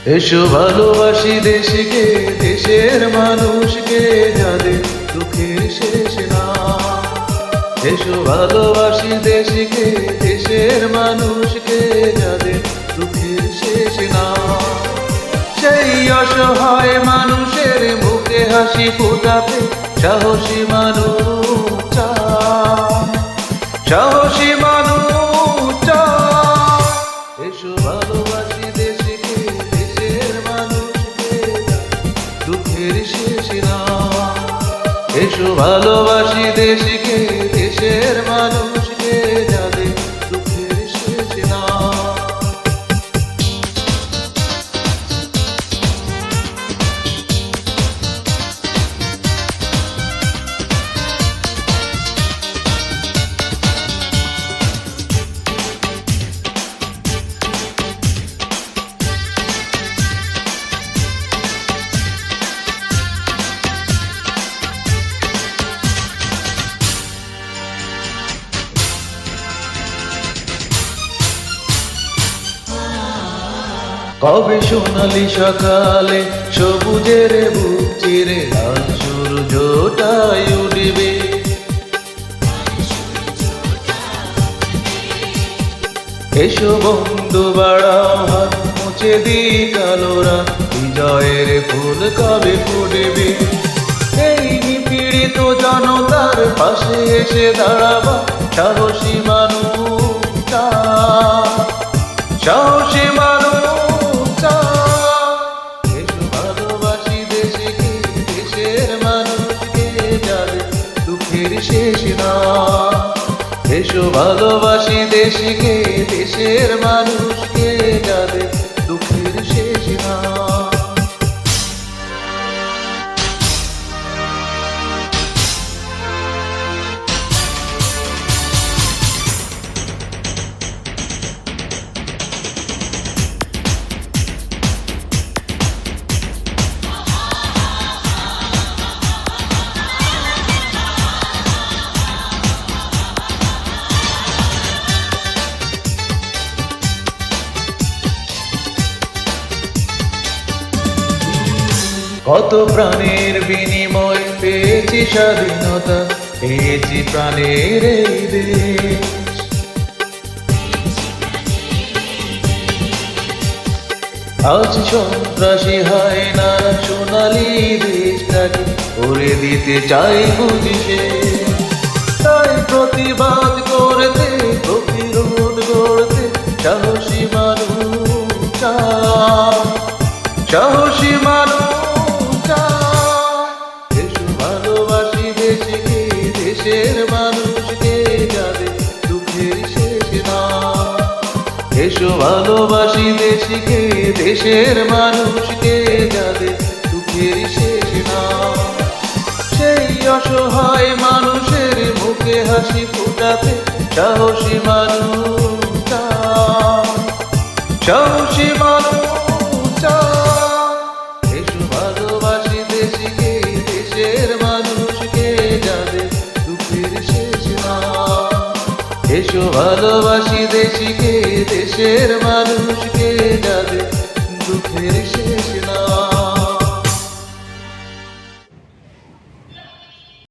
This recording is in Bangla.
এসো ভালোবাসি দেশকে, দেশের মানুষকে, যাদের দুঃখের শেষ না। এসো ভালোবাসি দেশকে, দেশের মানুষকে, যাদের দুঃখের শেষ না। সেই অসহায় মানুষের মুখে হাসি ফোটাতে সাহসী মানুষ চায়, সাহসী মানুষ চায়। এসো ভালোবাসি দেশকে, দেশের মানুষকে, দুঃখের শেষ না। এসো ভালোবাসি দেশকে, দেশের মানুষকে, যাদের দুঃখের শেষ না। কবে সোনালি সকালে সবুজের বুক চিরে লাল সূর্যটাই উঠবে। এসো বন্ধু বাড়াও হাত, মুছে দি কালো রাত, বিজয়ের ফুল কবে ফুটবে। এই নিপীড়িত জনতার পাশে এসে দাঁড়াবা সাহসী মানুষ চায়, সাহসী মানুষ। শেষ না। এসো ভালোবাসি দেশকে, দেশের মানুষকে, যাদের দুঃখের শেষ না। কত প্রাণের বিনিময় পেয়েছি স্বাধীনতা, পেয়েছি প্রাণের এই দেশ। আজ সন্ত্রাসী হয় না সোনালি দেশটাকে করে দিতে চাই বুঝিসে। তাই প্রতিবাদ করতে, প্রতিরোধ করতে সাহসী মানুষ চায়, সাহসী মানুষ। দেশের মানুষকে, যাদের দুঃখের শেষ না। এসো ভালোবাসি দেশকে, দেশের মানুষকে, যাদের দুঃখের শেষ না। সেই অসহায় মানুষের মুখে হাসি ফোটাতে সাহসী মানুষ চায়, সাহসী মানুষ চায়। এসো ভালোবাসি দেশকে, দেশের মানুষকে, যাদের দুঃখের শেষ না। এসো ভালোবাসি দেশকে, দেশের মানুষকে, যাদের দুঃখের শেষ না।